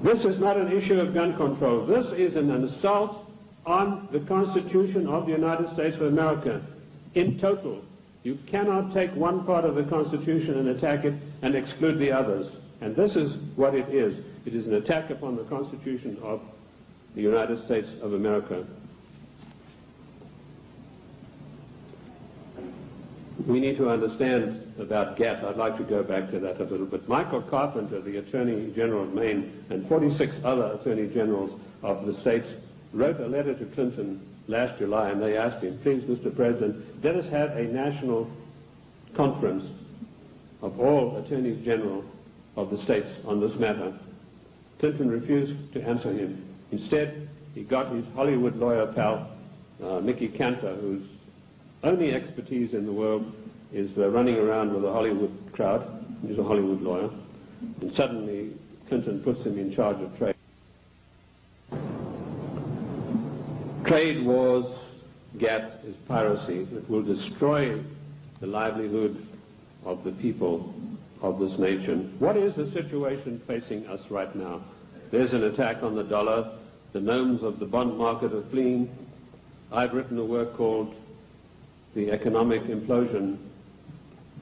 This is not an issue of gun control. This is an assault on the Constitution of the United States of America in total. You cannot take one part of the Constitution and attack it and exclude the others. And this is what it is. It is an attack upon the Constitution of the United States of America. We need to understand about GATT. I'd like to go back to that a little bit. Michael Carpenter, the Attorney General of Maine, and 46 other Attorney Generals of the states wrote a letter to Clinton last July, and they asked him, please, Mr. President, let us have a national conference of all Attorneys General of the states on this matter. Clinton refused to answer him. Instead, he got his Hollywood lawyer pal, Mickey Cantor, whose only expertise in the world is running around with a Hollywood crowd. He's a Hollywood lawyer. And suddenly, Clinton puts him in charge of trade. Trade wars, GATT, is piracy. It will destroy the livelihood of the people of this nation. What is the situation facing us right now? There's an attack on the dollar. The gnomes of the bond market are fleeing. I've written a work called The Economic Implosion,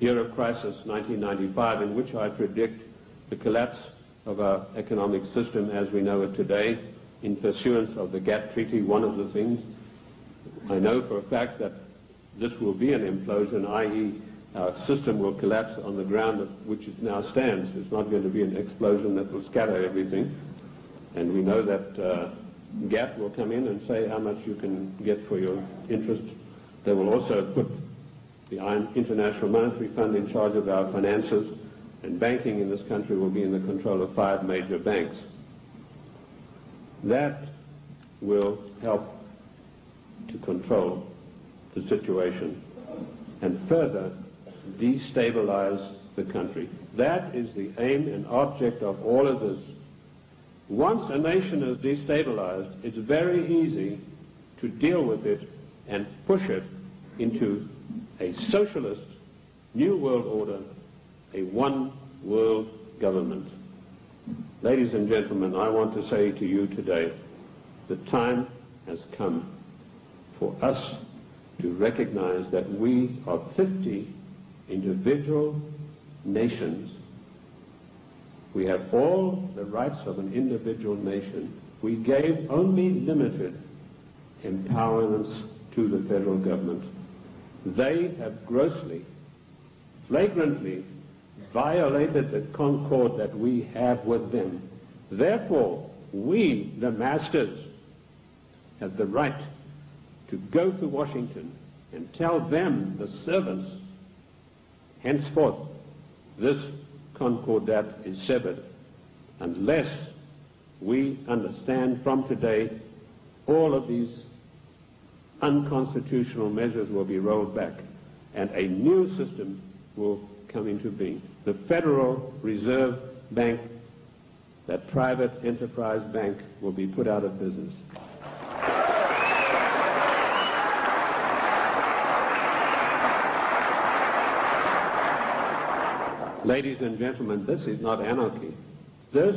Year of Crisis, 1995, in which I predict the collapse of our economic system as we know it today in pursuance of the GATT Treaty. One of the things I know for a fact that this will be an implosion, i.e. our system will collapse on the ground of which it now stands. It's not going to be an explosion that will scatter everything. And we know that GATT will come in and say how much you can get for your interest. They will also put the International Monetary Fund in charge of our finances, and banking in this country will be in the control of 5 major banks. That will help to control the situation and further destabilize the country. That is the aim and object of all of this. Once a nation is destabilized, it's very easy to deal with it and push it into a socialist new world order, a one world government. Ladies and gentlemen, I want to say to you today, the time has come for us to recognize that we are 50 individual nations. We have all the rights of an individual nation. We gave only limited empowerments to the federal government. They have grossly, flagrantly violated the concord that we have with them. Therefore, we, the masters, have the right to go to Washington and tell them, the servants, henceforth, this concordat is severed, unless we understand from today all of these unconstitutional measures will be rolled back and a new system will come into being. The Federal Reserve Bank, that private enterprise bank, will be put out of business. Ladies and gentlemen, this is not anarchy. This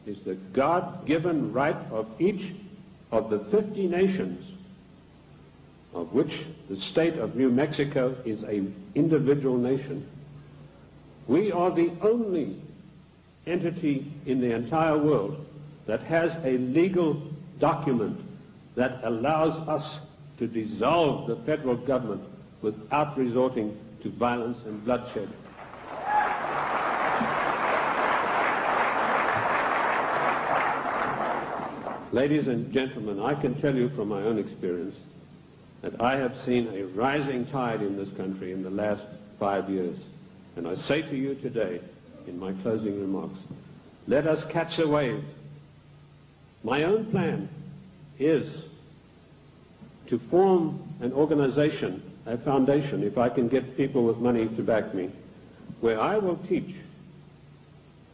is the God-given right of each of the 50 nations, of which the state of New Mexico is an individual nation. We are the only entity in the entire world that has a legal document that allows us to dissolve the federal government without resorting to violence and bloodshed. Ladies and gentlemen, I can tell you from my own experience that I have seen a rising tide in this country in the last 5 years. And I say to you today, in my closing remarks, let us catch the wave. My own plan is to form an organization, a foundation, if I can get people with money to back me, where I will teach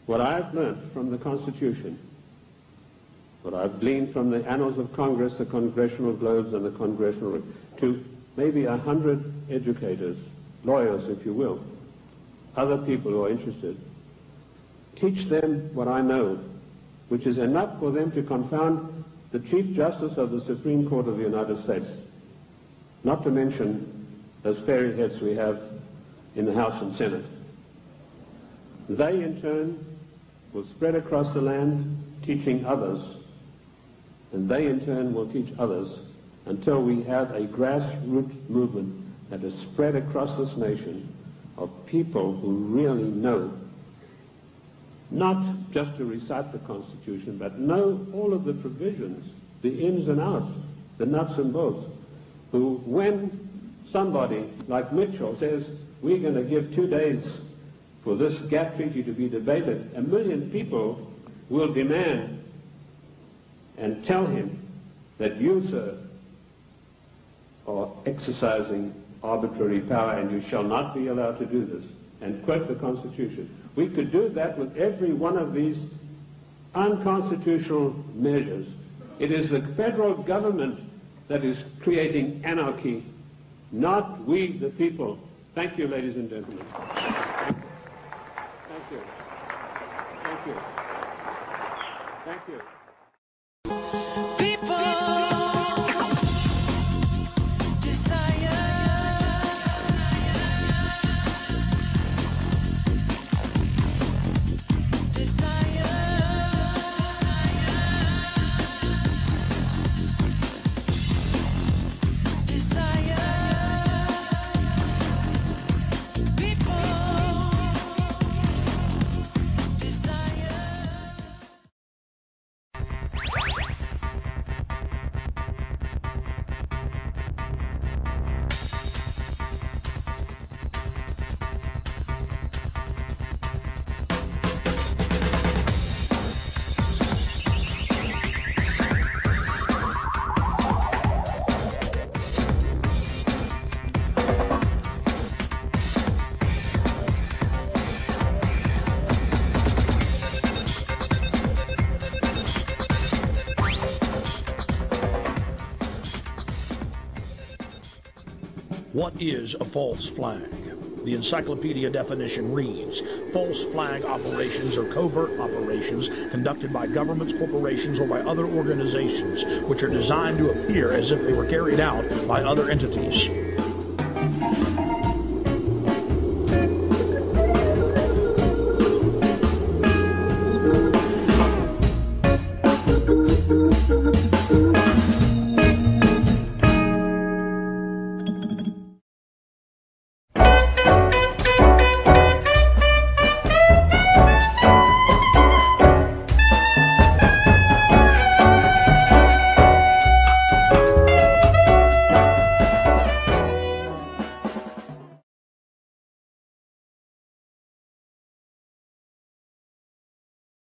what I've learned from the Constitution, what I've gleaned from the annals of Congress, the Congressional Globes, and the Congressional, to maybe 100 educators, lawyers, if you will, other people who are interested. Teach them what I know which is enough for them to confound the Chief Justice of the Supreme Court of the United States, not to mention those fairy heads we have in the House and Senate. They, in turn, will spread across the land, teaching others, and they, in turn, will teach others until we have a grassroots movement that is spread across this nation of people who really know, not just to recite the Constitution, but know all of the provisions, the ins and outs, the nuts and bolts, who, when somebody like Mitchell says, we're going to give 2 days for this gap treaty to be debated, 1 million people will demand and tell him that you, sir, are exercising arbitrary power and you shall not be allowed to do this, and quote the Constitution. We could do that with every one of these unconstitutional measures. It is the federal government that is creating anarchy, not we, the people. Thank you, ladies and gentlemen. Thank you. Thank you. Thank you. What is a false flag? The encyclopedia definition reads, false flag operations are covert operations conducted by governments, corporations, or by other organizations which are designed to appear as if they were carried out by other entities.